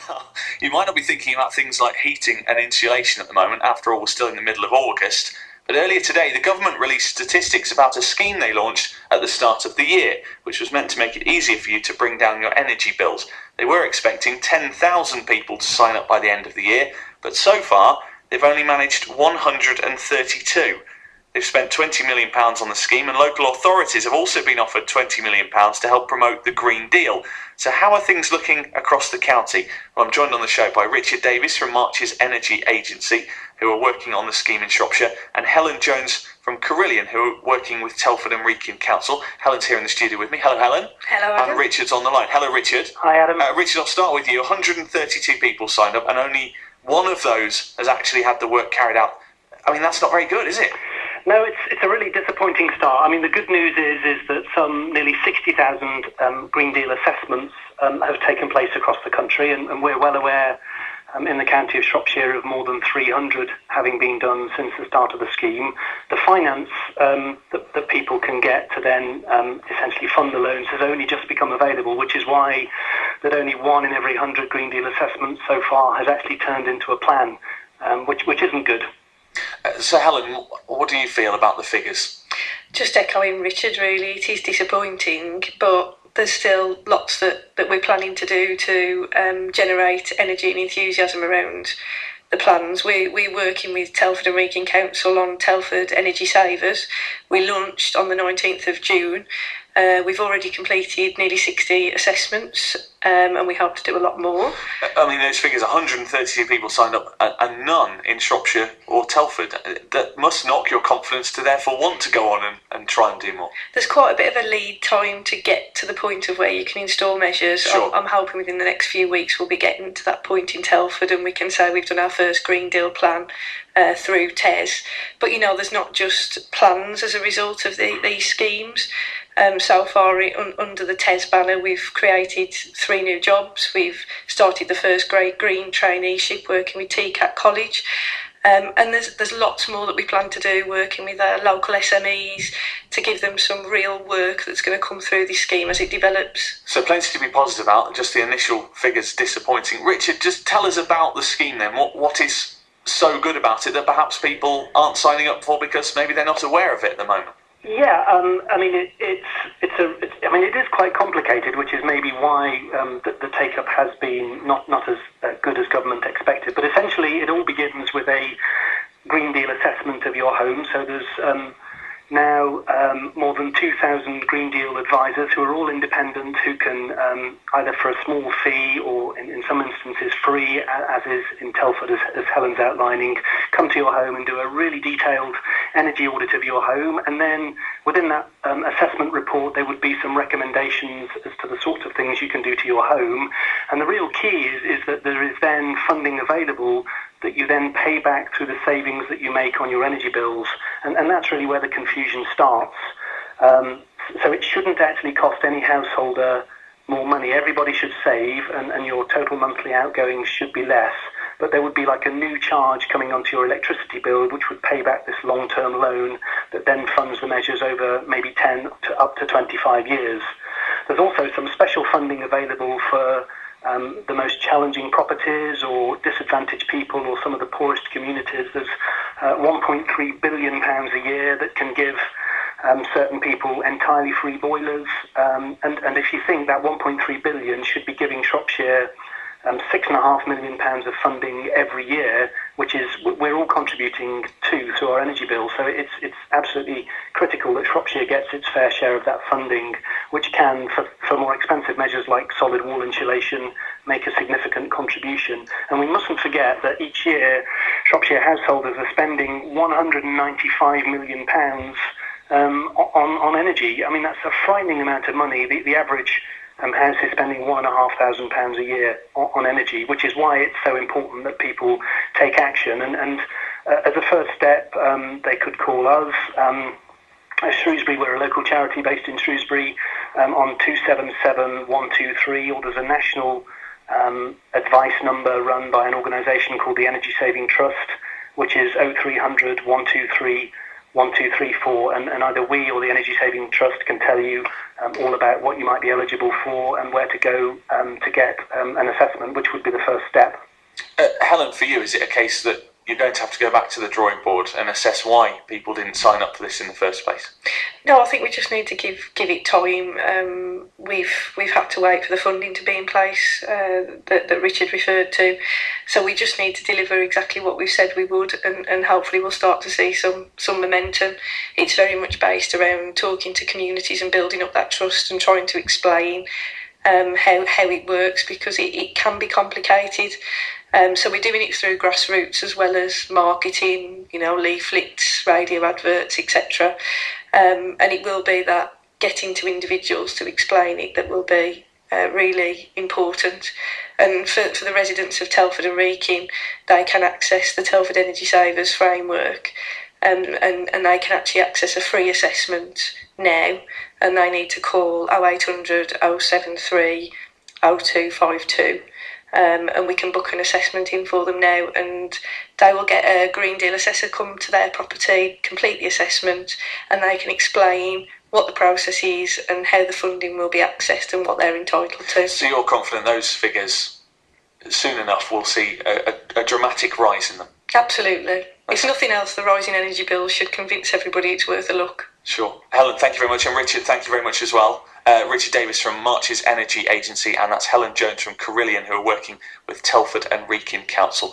Well, you might not be thinking about things like heating and insulation at the moment. After all, we're still in the middle of August. But earlier today, the government released statistics about a scheme they launched at the start of the year, which was meant to make it easier for you to bring down your energy bills. They were expecting 10,000 people to sign up by the end of the year, but so far, they've only managed 132. They've spent £20 million on the scheme, and local authorities have also been offered £20 million to help promote the Green Deal. So how are things looking across the county? Well, I'm joined on the show by Richard Davies from March's Energy Agency, who are working on the scheme in Shropshire, and Helen Jones from Carillion, who are working with Telford and Wrekin Council. Helen's here in the studio with me. Hello, Helen. Hello, Adam. And Richard's on the line. Hello, Richard. Hi, Adam. Richard, I'll start with you. 132 people signed up, and only one of those has actually had the work carried out. I mean, that's not very good, is it? No, it's a really disappointing start. I mean, the good news is that some nearly 60,000 Green Deal assessments have taken place across the country, and we're well aware in the county of Shropshire of more than 300 having been done since the start of the scheme. The finance that people can get to then essentially fund the loans has only just become available, which is why that only 1 in every 100 Green Deal assessments so far has actually turned into a plan, which isn't good. So, Helen, what do you feel about the figures? Just echoing Richard, really, it is disappointing, but there's still lots that we're planning to do to generate energy and enthusiasm around the plans. We're working with Telford and Wrekin Council on Telford Energy Savers. We launched on the 19th of June. We've already completed nearly 60 assessments, and we hope to do a lot more. I mean, those figures, 132 people signed up and none in Shropshire or Telford. That must knock your confidence to therefore want to go on and try and do more. There's quite a bit of a lead time to get to the point of where you can install measures. Sure. I'm hoping within the next few weeks we'll be getting to that point in Telford, and we can say we've done our first Green Deal plan through TES. But, you know, there's not just plans as a result of these schemes. So far, under the TES banner, we've created 3 new jobs. We've started the first Great Green traineeship working with TCAT College. And there's lots more that we plan to do, working with our local SMEs to give them some real work that's going to come through this scheme as it develops. So plenty to be positive about, just the initial figures disappointing. Richard, just tell us about the scheme then. What is so good about it that perhaps people aren't signing up for because maybe they're not aware of it at the moment? Yeah, I mean, it is quite complicated, which is maybe why the take-up has been not as good as government expected. But essentially, it all begins with a Green Deal assessment of your home. So there's now more than 2,000 Green Deal advisors who are all independent, who can either for a small fee or in some instances free, as is in Telford, as Helen's outlining, come to your home and do a really detailed energy audit of your home. And then within that assessment report, there would be some recommendations as to the sorts of things you can do to your home. And the real key is that there is then funding available that you then pay back through the savings that you make on your energy bills. And that's really where the confusion starts. So it shouldn't actually cost any householder more money. Everybody should save, and your total monthly outgoings should be less. But there would be like a new charge coming onto your electricity bill, which would pay back this long-term loan that then funds the measures over maybe 10 to up to 25 years. There's also some special funding available for the most challenging properties or disadvantaged people or some of the poorest communities. There's £1.3 billion a year that can give certain people entirely free boilers. And if you think that £1.3 billion should be giving Shropshire £6.5 million of funding every year, which is we're all contributing to our energy bill. So it's absolutely critical that Shropshire gets its fair share of that funding, which can, for more expensive measures like solid wall insulation, make a significant contribution. And we mustn't forget that each year Shropshire householders are spending £195 million on energy. I mean, that's a frightening amount of money. The average house is spending £1,500 a year on energy, which is why it's so important that people take action. And as a first step, they could call us. Shrewsbury, we're a local charity based in Shrewsbury, on 277123, or there's a national advice number run by an organisation called the Energy Saving Trust, which is 0300 123 1, 2, 3, 4, and either we or the Energy Saving Trust can tell you all about what you might be eligible for and where to go to get an assessment, which would be the first step. Helen, for you, is it a case that you're going to have to go back to the drawing board and assess why people didn't sign up for this in the first place? No, I think we just need to give it time. We've had to wait for the funding to be in place that Richard referred to, so we just need to deliver exactly what we've said we would, and hopefully we'll start to see some momentum. It's very much based around talking to communities and building up that trust and trying to explain how it works, because it can be complicated. So we're doing it through grassroots as well as marketing, leaflets, radio adverts, etc. And it will be that getting to individuals to explain it that will be really important. And for the residents of Telford and Wrekin, they can access the Telford Energy Savers framework, and they can actually access a free assessment now, and they need to call 0800 073 0252. And we can book an assessment in for them now, and they will get a Green Deal assessor come to their property, complete the assessment, and they can explain what the process is and how the funding will be accessed and what they're entitled to. So you're confident those figures, soon enough, we'll see a dramatic rise in them? Absolutely. If nothing else, the rising energy bills should convince everybody it's worth a look. Sure. Helen, thank you very much, and Richard, thank you very much as well. Richard Davies from March's Energy Agency, and that's Helen Jones from Carillion, who are working with Telford and Wrekin Council.